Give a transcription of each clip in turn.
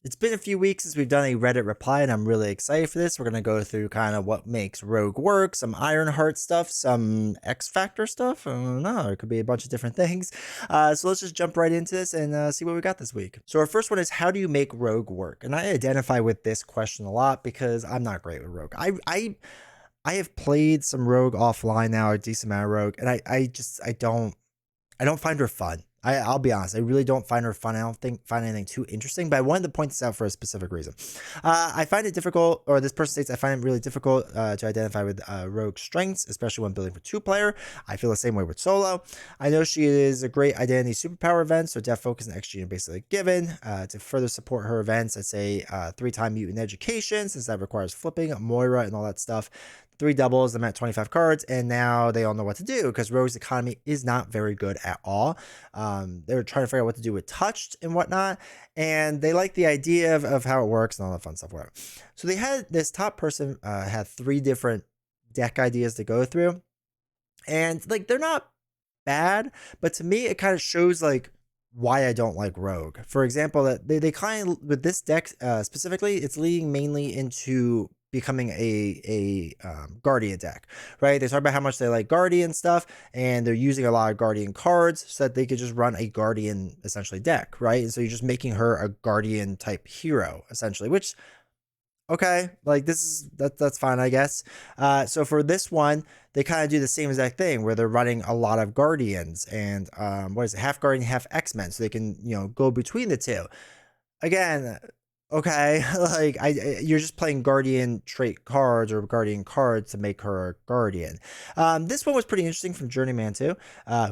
It's been a few weeks since we've done a Reddit reply, and I'm really excited for this. We're going to go through kind of what makes Rogue work, some Ironheart stuff, some X Factor stuff. I don't know. It could be a bunch of different things. So let's just jump right into this and see what we got this week. So our first one is, how do you make Rogue work? And I identify with this question a lot because I'm not great with Rogue. I have played some Rogue offline now, a decent amount of Rogue, and I don't find her fun. I'll be honest. I really don't find her fun. I don't find anything too interesting. But I wanted to point this out for a specific reason. I find it difficult, or this person states, I find it really difficult to identify with Rogue strengths, especially when building for two-player. I feel the same way with solo. I know she is a great identity superpower event, so def focus and XG are basically given. To further support her events, I'd say 3-time mutant education, since that requires flipping, Moira, and all that stuff. 3 doubles, I'm at 25 cards, and now they all know what to do because Rogue's economy is not very good at all. They're trying to figure out what to do with touched and whatnot, and they like the idea of how it works and all that fun stuff. Whatever. So they had this top person had 3 different deck ideas to go through, and like they're not bad, but to me it kind of shows like why I don't like Rogue. For example, that they kind of, with this deck specifically, it's leading mainly into becoming a Guardian deck, right? They talk about how much they like Guardian stuff, and they're using a lot of Guardian cards so that they could just run a Guardian essentially deck, right? And so you're just making her a Guardian type hero essentially, which okay, like that's fine, I guess. So for this one, they kind of do the same exact thing where they're running a lot of Guardians and what is it, half Guardian, half X-Men, so they can go between the two. Again, okay, like you're just playing Guardian trait cards or Guardian cards to make her a Guardian. This one was pretty interesting from Journeyman too,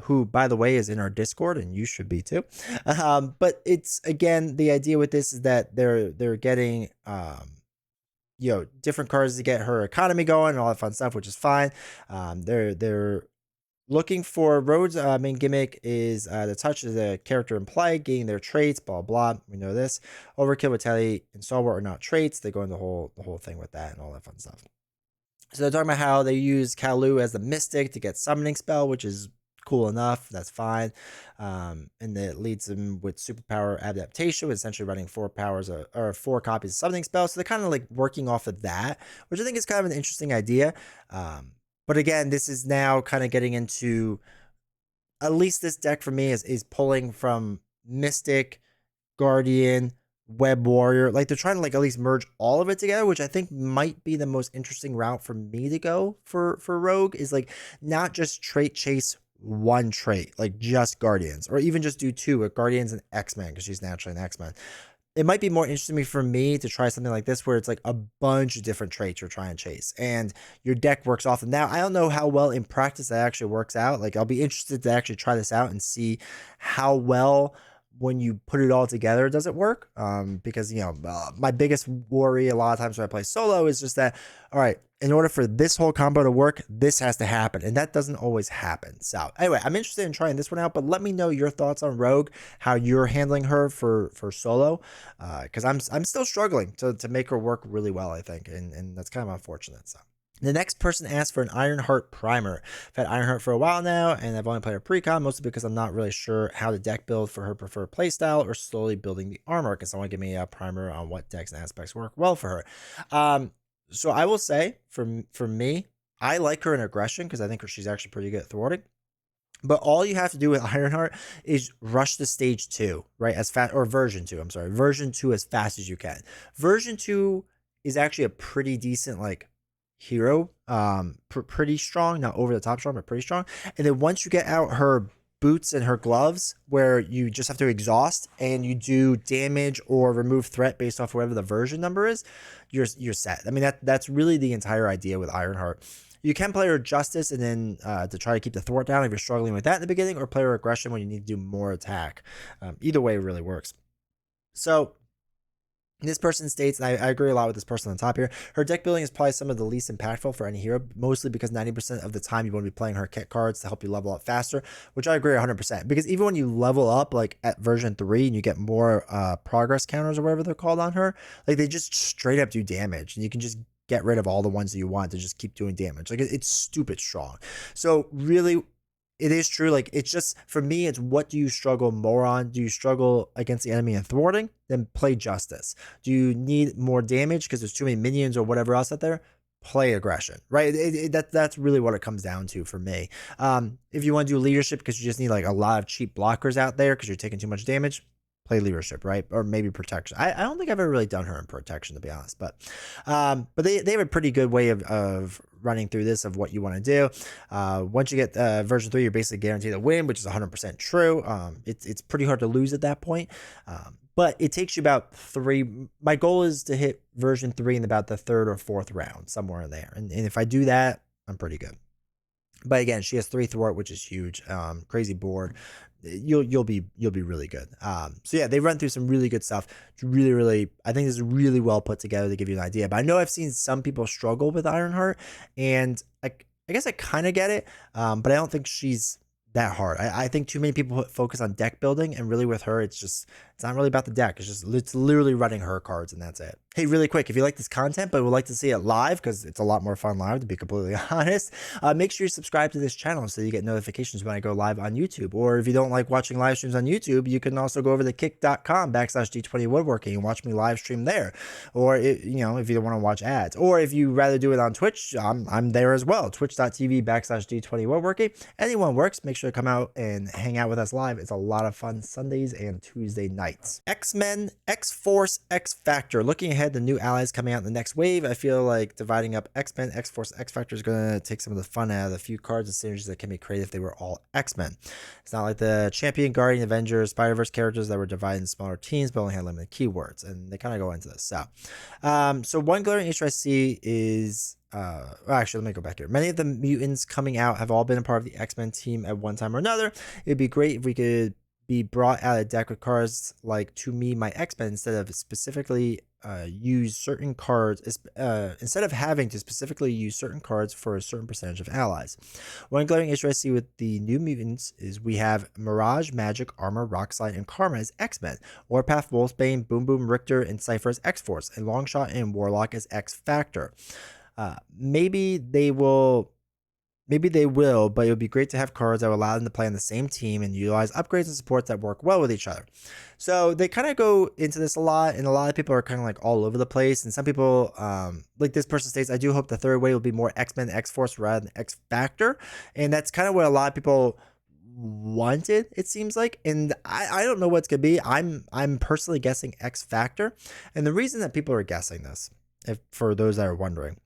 who by the way is in our Discord and you should be too. But it's again the idea with this is that they're getting different cards to get her economy going and all that fun stuff, which is fine. They're looking for Rhodes' main gimmick is the touch of the character in play, gaining their traits, blah blah. We know this. Overkill, Vitality, and Stalwart are not traits. They go into the whole thing with that and all that fun stuff. So they're talking about how they use Kalu as the mystic to get summoning spell, which is cool enough. That's fine. And it leads them with superpower adaptation, with essentially running 4 powers or 4 copies of summoning spell. So they're kind of like working off of that, which I think is kind of an interesting idea. But again, this is now kind of getting into, at least this deck for me is pulling from Mystic, Guardian, Web Warrior. Like they're trying to like at least merge all of it together, which I think might be the most interesting route for me to go for Rogue, is like not just trait chase one trait, like just Guardians, or even just do 2 with Guardians and X-Men because she's naturally an X-Men. It might be more interesting for me to try something like this where it's like a bunch of different traits you're trying to chase and your deck works off of. Now I don't know how well in practice that actually works out. Like I'll be interested to actually try this out and see how well when you put it all together does it work. Because my biggest worry a lot of times when I play solo is just that, all right, in order for this whole combo to work, this has to happen, and that doesn't always happen. So anyway, I'm interested in trying this one out, but let me know your thoughts on Rogue, how you're handling her for solo, because I'm still struggling to make her work really well, I think, and that's kind of unfortunate. So the next person asked for an Ironheart primer. I've had Ironheart for a while now, and I've only played her precon, mostly because I'm not really sure how to deck build for her preferred playstyle or slowly building the armor. Can someone give me a primer on what decks and aspects work well for her? So I will say, for me, I like her in aggression because I think she's actually pretty good at thwarting. But all you have to do with Ironheart is rush the stage 2, right? As fast, or version 2, I'm sorry. Version 2 as fast as you can. Version 2 is actually a pretty decent, like, hero. Pretty strong, not over the top strong, but pretty strong. And then once you get out her boots and her gloves, where you just have to exhaust and you do damage or remove threat based off whatever the version number is, you're set. I mean, that's really the entire idea with Ironheart. You can play her Justice and then to try to keep the thwart down if you're struggling with that in the beginning, or play her Aggression when you need to do more attack. Either way really works. So this person states, and I agree a lot with this person on top here, her deck building is probably some of the least impactful for any hero, mostly because 90% of the time you want to be playing her kit cards to help you level up faster, which I agree 100%. Because even when you level up, like at version 3, and you get more progress counters or whatever they're called on her, like they just straight up do damage, and you can just get rid of all the ones that you want to just keep doing damage. Like it's stupid strong. So really, it is true. Like, it's just, for me, it's what do you struggle more on? Do you struggle against the enemy and thwarting? Then play Justice. Do you need more damage because there's too many minions or whatever else out there? Play aggression, right? That's really what it comes down to for me. If you want to do leadership because you just need like a lot of cheap blockers out there because you're taking too much damage, play leadership, right? Or maybe protection. I don't think I've ever really done her in protection, to be honest, but they have a pretty good way of running through this of what you want to do. Once you get version 3, you're basically guaranteed a win, which is 100% true. It's pretty hard to lose at that point. But it takes you about 3. My goal is to hit version 3 in about the 3rd or 4th round, somewhere in there. And if I do that, I'm pretty good. But again, she has 3 thwart, which is huge. Crazy board. You'll be really good. So yeah, they run through some really good stuff. It's really, I think this is really well put together to give you an idea. But I know I've seen some people struggle with Ironheart, and I guess I kind of get it. But I don't think she's that hard. I think too many people focus on deck building, and really with her, it's not really about the deck. It's literally running her cards, and that's it. Hey, really quick, if you like this content but would like to see it live, because it's a lot more fun live, to be completely honest, make sure you subscribe to this channel so you get notifications when I go live on YouTube. Or if you don't like watching live streams on YouTube, you can also go over to kick.com/D20 woodworking and watch me live stream there. Or if you don't want to watch ads, or if you rather do it on Twitch, I'm there as well. Twitch.tv/D20 woodworking. Anyone works. Make sure to come out and hang out with us live. It's a lot of fun Sundays and Tuesday nights. X-Men, X-Force, X-Factor. Looking ahead, the new allies coming out in the next wave. I feel like dividing up X-Men, X-Force, X-Factor is going to take some of the fun out of the few cards and synergies that can be created if they were all X-Men. It's not like the Champion, Guardian, Avengers, Spider-Verse characters that were divided in smaller teams but only had limited keywords, and they kind of go into this. So one glaring issue I see is actually, let me go back here. Many of the mutants coming out have all been a part of the X-Men team at one time or another. It'd be great if we could be brought out a deck with cards like To Me, My X-Men, instead of specifically use certain cards, instead of having to specifically use certain cards for a certain percentage of allies. One glaring issue I see with the new mutants is we have Mirage, Magic, Armor, Rockslide, and Karma as X-Men, Warpath, Wolfsbane, Boom Boom, Richter, and Cypher as X-Force, and Longshot and Warlock as X-Factor. Maybe they will, but it would be great to have cards that will allow them to play on the same team and utilize upgrades and supports that work well with each other. So they kind of go into this a lot, and a lot of people are kind of like all over the place. And some people, like this person states, I do hope the third wave will be more X-Men, X-Force rather than X-Factor. And that's kind of what a lot of people wanted, it seems like. And I don't know what it's going to be. I'm personally guessing X-Factor. And the reason that people are guessing this, for those that are wondering,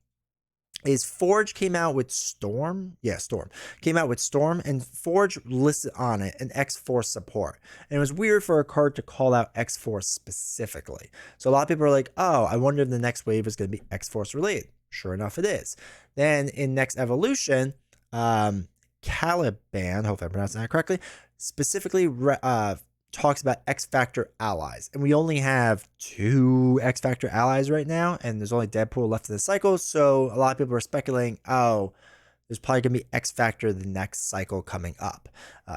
is Forge came out with Storm. Yeah, Storm came out with Storm, and Forge listed on it an X-Force support. And it was weird for a card to call out X-Force specifically. So a lot of people are like, oh, I wonder if the next wave is going to be X-Force related. Sure enough, it is. Then in next evolution, Caliban, hope I'm pronouncing that correctly, specifically talks about X-Factor allies, and we only have 2 X-Factor allies right now, and there's only Deadpool left in the cycle. So a lot of people are speculating, oh, there's probably gonna be X-Factor the next cycle coming up.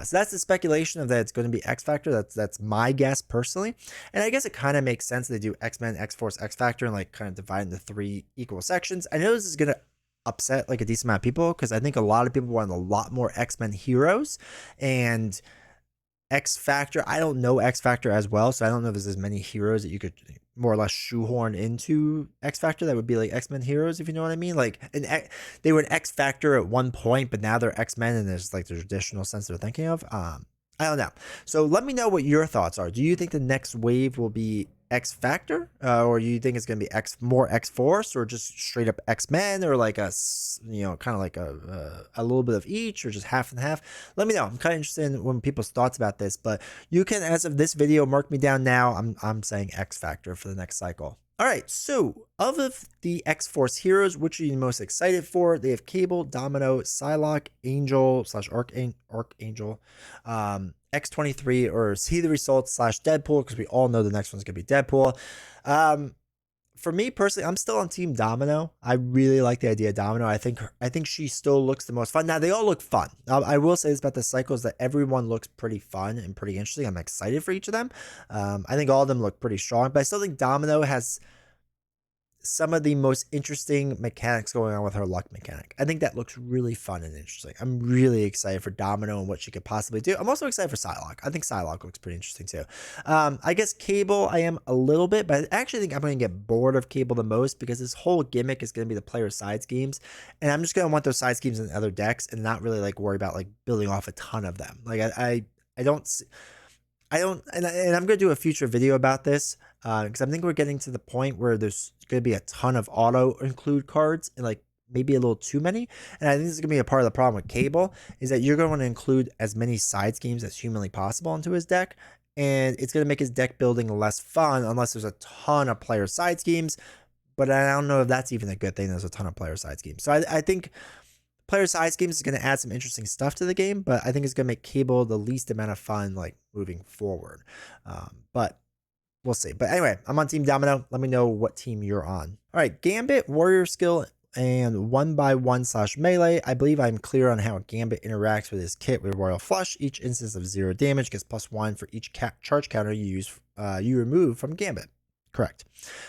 So that's the speculation of that it's going to be X-Factor. That's my guess personally, and I guess it kind of makes sense they do X-Men, X-Force, X-Factor, and like kind of divide into 3 equal sections. I know this is gonna upset like a decent amount of people, because I think a lot of people want a lot more X-Men heroes, and X-Factor, I don't know X-Factor as well, so I don't know if there's as many heroes that you could more or less shoehorn into X-Factor that would be like X-Men heroes, if you know what I mean. Like, they were an X-Factor at one point, but now they're X-Men, and there's like the traditional sense they're thinking of. I don't know. So let me know what your thoughts are. Do you think the next wave will be X-Factor, or do you think it's going to be more X-Force, or just straight up X-Men, or like a, kind of like a little bit of each, or just half and half? Let me know. I'm kind of interested in when people's thoughts about this, but you can, as of this video, mark me down now. I'm saying X-Factor for the next cycle. All right, so of the X-Force heroes, which are you most excited for? They have Cable, Domino, Psylocke, Angel / Archangel, X-23, or See the Results / Deadpool, because we all know the next one's going to be Deadpool. For me personally, I'm still on Team Domino. I really like the idea of Domino. I think she still looks the most fun. Now, they all look fun. I will say this about the cycles, that everyone looks pretty fun and pretty interesting. I'm excited for each of them. I think all of them look pretty strong, but I still think Domino has some of the most interesting mechanics going on with her luck mechanic. I think that looks really fun and interesting. I'm really excited for Domino and what she could possibly do. I'm also excited for Psylocke. I think Psylocke looks pretty interesting too. I guess Cable, I am a little bit, but I actually think I'm going to get bored of Cable the most because this whole gimmick is going to be the player side schemes. And I'm just going to want those side schemes in other decks and not really like worry about like building off a ton of them. Like I don't and I'm going to do a future video about this because I think we're getting to the point where there's going to be a ton of auto include cards and like maybe a little too many. And I think this is going to be a part of the problem with Cable is that you're going to want to include as many side schemes as humanly possible into his deck. And it's going to make his deck building less fun unless there's a ton of player side schemes. But I don't know if that's even a good thing. There's a ton of player side schemes. So I think player side schemes is going to add some interesting stuff to the game, but I think it's going to make Cable the least amount of fun like moving forward. But we'll see. But anyway, I'm on Team Domino. Let me know what team you're on. All right, Gambit, Warrior Skill, and 1x1 / melee. I believe I'm clear on how Gambit interacts with his kit with Royal Flush. Each instance of 0 damage gets +1 for each charge counter you remove from Gambit. Correct.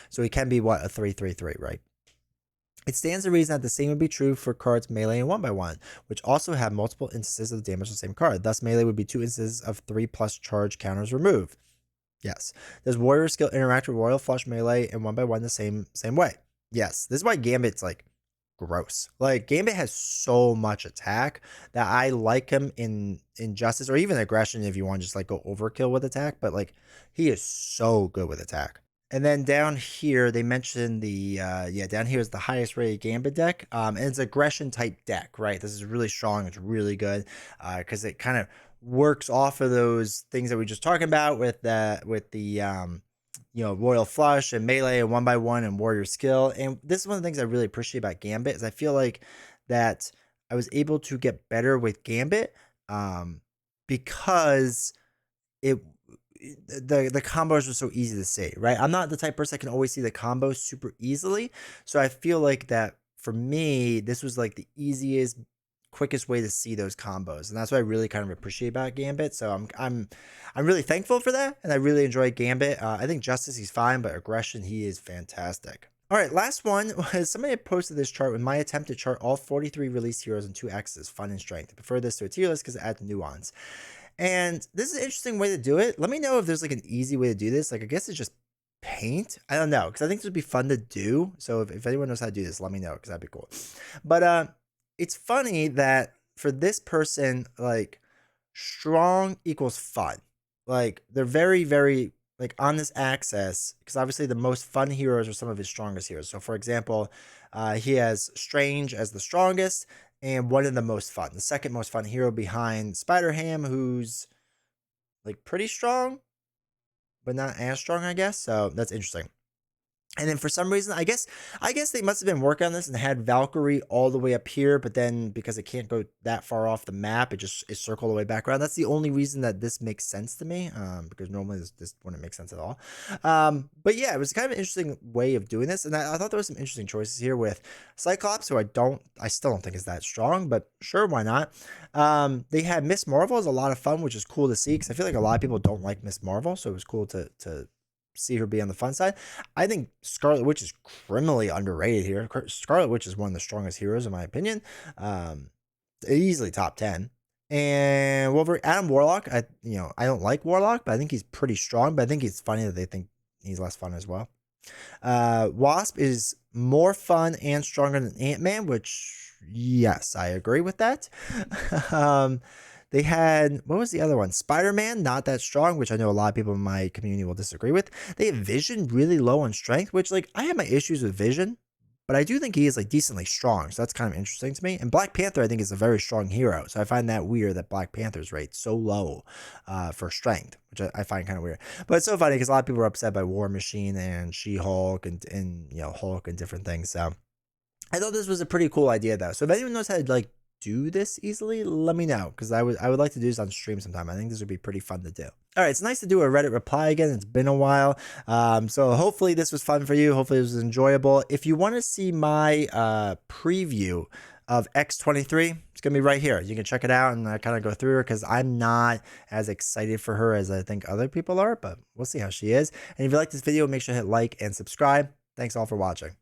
So he can be what, a 3/3/3, right? It stands to reason that the same would be true for cards Melee and 1x1, which also have multiple instances of damage on the same card. Thus, Melee would be 2 instances of 3+ charge counters removed. Yes. Does Warrior Skill interact with Royal Flush, Melee, and 1x1 the same way? Yes. This is why Gambit's like gross. Like Gambit has so much attack that I like him in Justice or even Aggression if you want to just like go overkill with attack, but like he is so good with attack. And then down here, they mentioned the, down here is the highest rated Gambit deck. And it's aggression type deck, right? This is really strong. It's really good because it kind of works off of those things that we just talking about with the Royal Flush and Melee and 1x1 and Warrior Skill. And this is one of the things I really appreciate about Gambit is I feel like that I was able to get better with Gambit because the combos are so easy to see, right? I'm not the type of person that can always see the combos super easily. So I feel like that for me, this was like the easiest, quickest way to see those combos. And that's what I really kind of appreciate about Gambit. So I'm really thankful for that. And I really enjoy Gambit. I think Justice, he's fine, but Aggression, he is fantastic. All right, last one was somebody posted this chart with my attempt to chart all 43 released heroes in 2 axes, fun and strength. I prefer this to a tier list because it adds nuance. And this is an interesting way to do it. Let me know if there's like an easy way to do this. Like, I guess it's just paint. I don't know, because I think this would be fun to do. So if anyone knows how to do this, let me know, because that'd be cool. But it's funny that for this person, like, strong equals fun. Like, they're very, very, like, on this axis, because obviously the most fun heroes are some of his strongest heroes. So, for example, he has Strange as the strongest, and one of the most fun, the second most fun hero behind Spider-Ham, who's like pretty strong, but not as strong, I guess. So that's interesting. And then for some reason, I guess they must have been working on this and had Valkyrie all the way up here, but then because it can't go that far off the map, it just is circled all the way back around. That's the only reason that this makes sense to me, because normally this wouldn't make sense at all. But yeah, it was kind of an interesting way of doing this, and I thought there was some interesting choices here with Cyclops, who I still don't think is that strong, but sure, why not? They had Miss Marvel is a lot of fun, which is cool to see because I feel like a lot of people don't like Miss Marvel, so it was cool to see her be on the fun side. I think Scarlet Witch is criminally underrated here. Scarlet Witch is one of the strongest heroes in my opinion. Easily top 10. And Adam Warlock, I don't like Warlock, but I think he's pretty strong. But I think it's funny that they think he's less fun as well. Wasp is more fun and stronger than Ant-Man, which yes, I agree with that. They had, what was the other one? Spider-Man, not that strong, which I know a lot of people in my community will disagree with. They have Vision really low on strength, which like I have my issues with Vision, but I do think he is like decently strong. So that's kind of interesting to me. And Black Panther, I think, is a very strong hero. So I find that weird that Black Panther's rate so low for strength, which I find kind of weird. But it's so funny because a lot of people are upset by War Machine and She-Hulk and Hulk and different things. So I thought this was a pretty cool idea though. So if anyone knows how to like do this easily, let me know, because I would like to do this on stream sometime. I think this would be pretty fun to do. All right, it's nice to do a Reddit reply again. It's been a while, so hopefully this was fun for you. Hopefully it was enjoyable. If you want to see my preview of X23, it's gonna be right here. You can check it out and kind of go through her, because I'm not as excited for her as I think other people are, but we'll see how she is. And if you like this video, make sure to hit like and subscribe. Thanks all for watching.